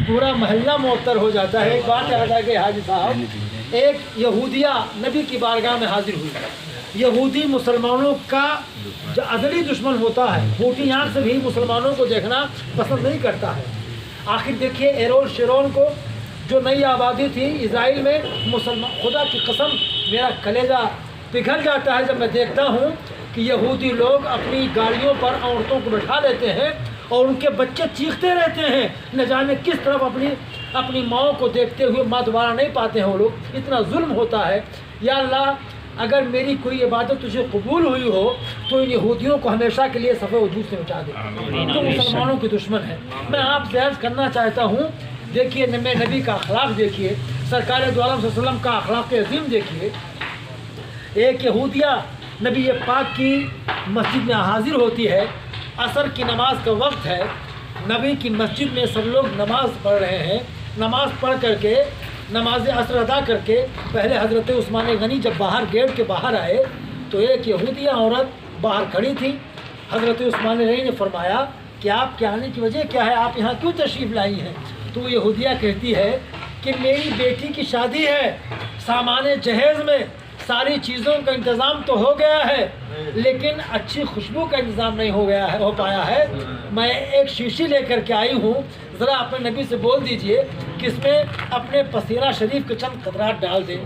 پورا محلہ معطر ہو جاتا ہے۔ ایک بات یاد آ گئی حاجی صاحب، ایک یہودیہ نبی کی بارگاہ میں حاضر ہوئی۔ یہودی مسلمانوں کا جو ازلی دشمن ہوتا ہے، پھوٹی آنکھ سے بھی مسلمانوں کو دیکھنا پسند نہیں کرتا ہے۔ آخر دیکھیے ایرول شیرون کو جو نئی آبادی تھی اسرائیل میں، خدا کی قسم میرا کلیجہ پگھل جاتا ہے جب میں دیکھتا ہوں کہ یہودی لوگ اپنی گاڑیوں پر عورتوں کو بٹھا لیتے ہیں اور ان کے بچے چیختے رہتے ہیں، نہ جانے کس طرف اپنی ماں کو دیکھتے ہوئے ماں دوبارہ نہیں پاتے ہیں وہ لوگ۔ اتنا ظلم ہوتا ہے۔ یا اللہ، اگر میری کوئی عبادت تجھے قبول ہوئی ہو تو ان یہودیوں کو ہمیشہ کے لیے صفحہ وجود سے مٹا دے، تو مسلمانوں کے دشمن ہیں۔ میں آپ سے عرض کرنا چاہتا ہوں، دیکھیے نبی کا اخلاق دیکھیے، سرکار دو عالم صلی اللہ علیہ وسلم کا اخلاق عظیم دیکھیے۔ ایک یہودیہ نبی پاک کی مسجد میں حاضر ہوتی ہے، عصر کی نماز کا وقت ہے، نبی کی مسجد میں سب لوگ نماز پڑھ رہے ہیں۔ نماز پڑھ کر کے نماز عصر ادا کر کے پہلے حضرت عثمان غنی جب باہر گیٹ کے باہر آئے تو ایک یہودیہ عورت باہر کھڑی تھی۔ حضرت عثمان غنی نے فرمایا کہ آپ کے آنے کی وجہ کیا ہے، آپ یہاں کیوں تشریف لائی ہیں؟ تو وہ یہودیہ کہتی ہے کہ میری بیٹی کی شادی ہے، سامان جہیز میں ساری چیزوں کا انتظام تو ہو گیا ہے، لیکن اچھی خوشبو کا انتظام نہیں ہو پایا ہے۔ میں ایک شیشی لے کر کے آئی ہوں، ذرا اپنے نبی سے بول دیجئے کہ اس میں اپنے پسینہ شریف کے چند قطرات ڈال دیں۔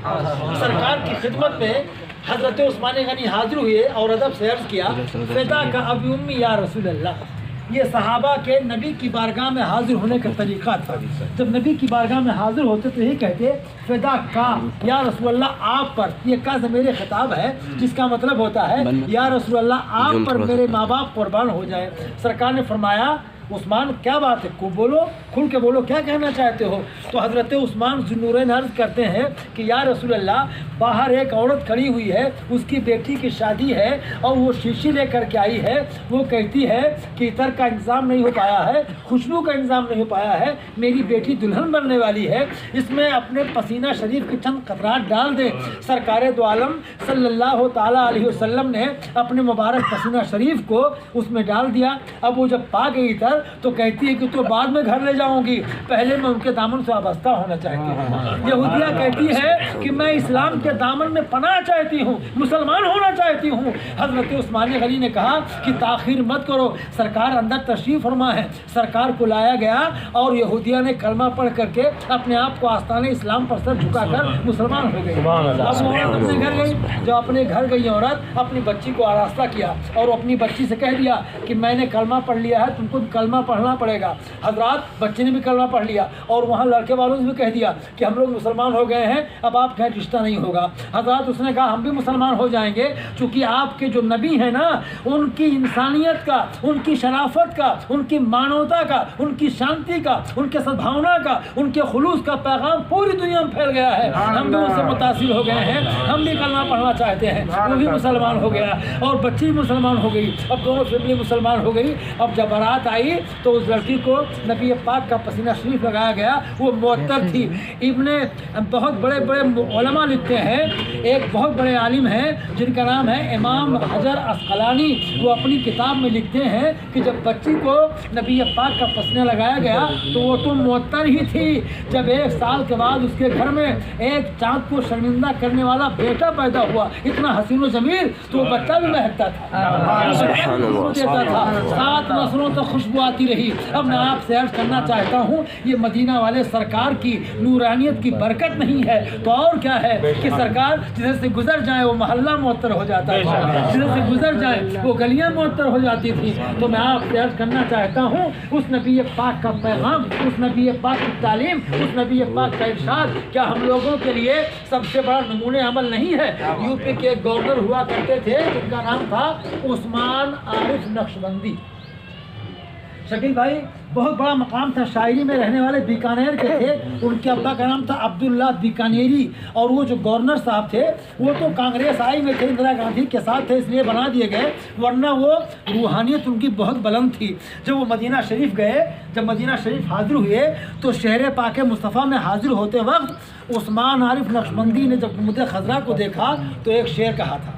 سرکار کی خدمت میں حضرت عثمان غنی حاضر ہوئے اور ادب سے عرض کیا، فدا کا ابی امی یا رسول اللہ۔ یہ صحابہ کے نبی کی بارگاہ میں حاضر ہونے کا طریقہ تھا۔ جب نبی کی بارگاہ میں حاضر ہوتے تو یہی کہتے، فدا کا یا رسول اللہ آپ پر۔ یہ کا ضمیر خطاب ہے جس کا مطلب ہوتا ہے یا رسول اللہ آپ پر میرے ماں باپ قربان ہو جائے۔ سرکار نے فرمایا، عثمان کیا بات ہے، کو بولو، کھل کے بولو، کیا کہنا چاہتے ہو؟ تو حضرت عثمان ذوالنورین عرض کرتے ہیں کہ یا رسول اللہ، باہر ایک عورت کھڑی ہوئی ہے، اس کی بیٹی کی شادی ہے اور وہ شیشی لے کر کے آئی ہے، وہ کہتی ہے کہ عطر کا انتظام نہیں ہو پایا ہے، خوشبو کا انتظام نہیں ہو پایا ہے، میری بیٹی دلہن بننے والی ہے، اس میں اپنے پسینہ شریف کے چند قطرات ڈال دیں۔ سرکار دو عالم صلی اللہ تعالیٰ علیہ وسلم نے اپنے مبارک پسینہ شریف کو اس میں ڈال دیا۔ اب وہ جب پا گئی تر تو کہتی ہے کہ تو بعد میں گھر لے جاؤں گی، پہلے میں ان کے دامن سے وابستہ ہونا چاہتی ہوں۔ یہودیہ کہتی ہے کہ میں اسلام کے دامن میں پناہ چاہتی ہوں، مسلمان ہونا چاہتی ہوں۔ حضرت عثمان غنی نے کہا کہ تاخیر مت کرو، سرکار اندر تشریف فرما ہے۔ سرکار کو لایا گیا اور یہودیہ نے کلمہ پڑھ کر کے اپنے آپ کو آستانِ اسلام پر سر جھکا کر مسلمان ہو گئی۔ اب وہ اپنے گھر گئی، جو اپنے گھر گئی عورت اپنی بچی کو آراستہ کیا اور اپنی بچی سے کہہ دیا کہ میں نے کلمہ پڑھ لیا ہے، تم کو کلمہ پڑھنا پڑے گا۔ حضرات، بچے نے بھی کلمہ پڑھ لیا اور وہاں لڑکے والوں نے بھی کہہ دیا کہ ہم لوگ مسلمان ہو گئے ہیں، اب آپ کا رشتہ نہیں ہوگا۔ حضرات، اس نے کہا ہم بھی مسلمان ہو جائیں گے، چونکہ آپ کے جو نبی ہیں نا، ان کی انسانیت کا، ان کی شرافت کا، ان کی مانوتا کا، ان کی شانتی کا، ان کے سدبھاونا کا، ان کے خلوص کا پیغام پوری دنیا میں پھیل گیا ہے۔ ہم بھی ان سے متاثر ہو گئے ہیں، ہم بھی کلمہ پڑھنا چاہتے ہیں۔ وہ بھی مسلمان ہو گیا اور بچی بھی مسلمان ہو گئی، اب دونوں فیملی مسلمان ہو گئی۔ اب جب بارات آئی تو اس لڑکی کو نبی پاک کا پسینہ شریف لگایا گیا، وہ معطر تھی۔ بہت بڑے بڑے علماء لکھتے ہیں، ایک بہت بڑے عالم ہیں جن کا نام ہے امام حجر عسقلانی، وہ اپنی کتاب میں لکھتے ہیں کہ جب بچی کو نبی پاک کا پسینہ لگایا گیا تو وہ تو معطر ہی تھی۔ جب 1 سال کے بعد اس کے گھر میں ایک چاند کو شرمندہ کرنے والا بیٹا پیدا ہوا، اتنا حسین و جمیل، تو وہ بچہ بھی مہکتا تھا، دیتا تھا، 7 نسلوں تک خوشبو آتی رہی۔ اب میں آپ سے عرض کرنا چاہتا ہوں، یہ مدینہ والے سرکار کی نورانیت کی برکت نہیں ہے تو اور کیا ہے کہ سرکار جدھر سے گزر جائے وہ محلہ معطر ہو جاتا ہے، جدھر سے گزر جائے وہ گلیاں معطر ہو جاتی تھی۔ تو میں آپ سے عرض کرنا چاہتا ہوں، اس نبی پاک کا پیغام، اس نبی پاک کی تعلیم، اس نبی پاک کا ارشاد کیا ہم لوگوں کے لیے سب سے بڑا نمونۂ عمل نہیں ہے؟ یو پی کے ایک گورنر ہوا کرتے تھے جن کا نام تھا عثمان عارف نقشبندی۔ شکیل بھائی، بہت بڑا مقام تھا، شاعری میں رہنے والے بیکانیر کے تھے، ان کے ابا کا نام تھا عبداللہ بیکانیری، اور وہ جو گورنر صاحب تھے وہ تو کانگریس آئی میں تھے، اندرا گاندھی کے ساتھ تھے، اس لیے بنا دیے گئے، ورنہ وہ روحانیت ان کی بہت بلند تھی۔ جب وہ مدینہ شریف گئے، جب مدینہ شریف حاضر ہوئے تو شہر پاک مصطفیٰ میں حاضر ہوتے وقت عثمان عارف نقشبندی نے جب مد خضرا کو دیکھا تو ایک شعر کہا تھا،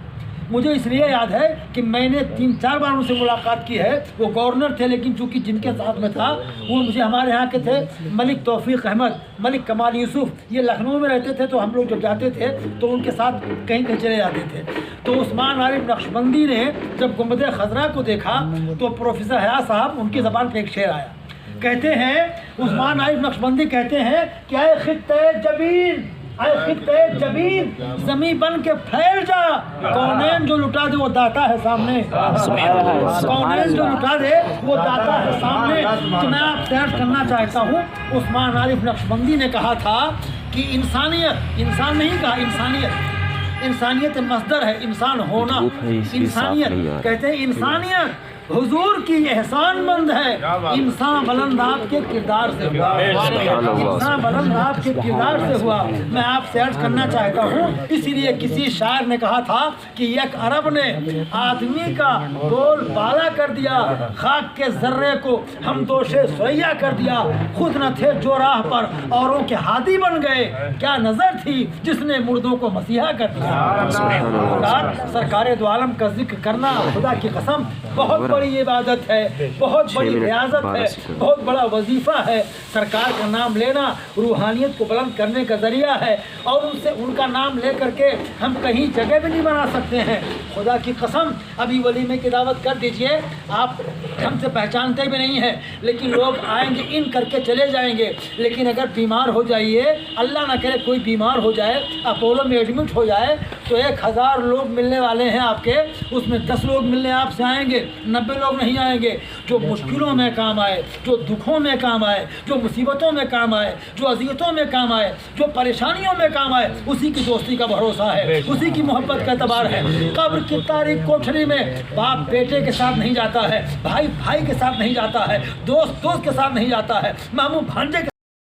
مجھے اس لیے یاد ہے کہ میں نے 3-4 بار ان سے ملاقات کی ہے. وہ گورنر تھے لیکن چونکہ جن کے ساتھ میں تھا وہ مجھے ہمارے یہاں کے تھے ملک توفیق احمد, ملک کمال یوسف, یہ لکھنؤ میں رہتے تھے. تو ہم لوگ جب جاتے تھے تو ان کے ساتھ کہیں کہیں چلے جاتے تھے. تو عثمان عارف نقشبندی نے جب گنبد خضرا کو دیکھا تو پروفیسر حیا صاحب ان کی زبان پہ ایک شعر آیا. کہتے ہیں عثمان عارف نقشبندی کہتے ہیں کہ اے خطے جبین, اے خطے جبین, زمیں بن کے پھیل جا, کونین جو لٹا دے وہ داتا ہے سامنے, کونین جو لٹا دے وہ داتا ہے سامنے. تو میں آپ سے عرض کرنا چاہتا ہوں, عثمان عارف نقشبندی نے کہا تھا کہ انسانیت, انسان نہیں کہا انسانیت, انسانیت مصدر ہے, انسان ہونا, انسانیت کہتے ہیں انسانیت حضور کی احسان مند ہے, انسان بلند آپ کے کردار سے ہوا, انسان بلند آپ کے کردار سے ہوا. میں آپ سے عرض کرنا چاہتا ہوں, اسی لیے کسی شاعر نے کہا تھا کہ یک عرب نے آدمی کا بول بالا کر دیا, خاک کے ذرے کو ہم دوشے سریا کر دیا, خود نہ تھے جو راہ پر اوروں کے ہادی بن گئے, کیا نظر تھی جس نے مردوں کو مسیحا کر دیا. سرکار دو عالم کا ذکر کرنا خدا کی قسم بہت بڑی عبادت ہے, بہت بڑی ریاضت ہے, بہت بڑا وظیفہ ہے. سرکار کا نام لینا روحانیت کو بلند کرنے کا ذریعہ ہے, اور ان سے ان کا نام لے کر کے ہم کہیں جگہ بھی نہیں بنا سکتے ہیں. خدا کی قسم ابھی ولیمے کی دعوت کر دیجئے, آپ ہم سے پہچانتے بھی نہیں ہیں لیکن لوگ آئیں گے ان کر کے چلے جائیں گے. لیکن اگر بیمار ہو جائیے, اللہ نہ کرے کوئی بیمار ہو جائے, اپولو میں ایڈمٹ ہو جائے, تو 1000 لوگ ملنے والے ہیں آپ کے, اس میں 10 لوگ ملنے آپ سے آئیں گے, 90 لوگ نہیں آئیں گے. جو مشکلوں میں کام آئے, جو دکھوں میں کام آئے, جو مصیبتوں میں کام آئے, جو اذیتوں میں کام آئے, جو پریشانیوں میں کام آئے, اسی کی دوستی کا بھروسہ ہے, اسی کی محبت کا اعتبار ہے. قبر کی تاریک کوٹھری میں باپ بیٹے کے ساتھ نہیں جاتا ہے, بھائی بھائی کے ساتھ نہیں جاتا ہے, دوست دوست کے ساتھ نہیں جاتا ہے, ماموں بھانجے کے